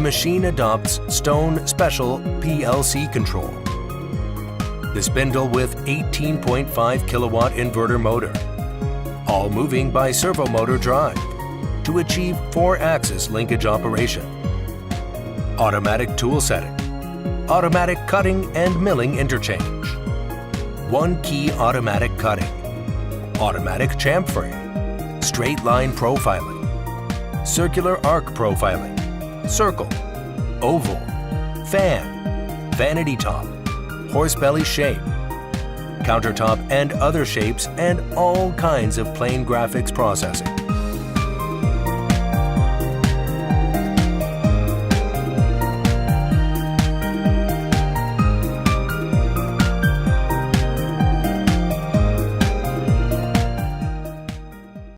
machine adopts Stone Special PLC control. The spindle with 18.5 kilowatt inverter motor, all moving by servo motor drive to achieve 4-axis linkage operation. Automatic tool setting, automatic cutting and milling interchange, 1-key automatic cutting, automatic chamfer, straight line profiling, circular arc profiling, circle, oval, fan, vanity top, horse belly shape, countertop and other shapes, and all kinds of plain graphics processing.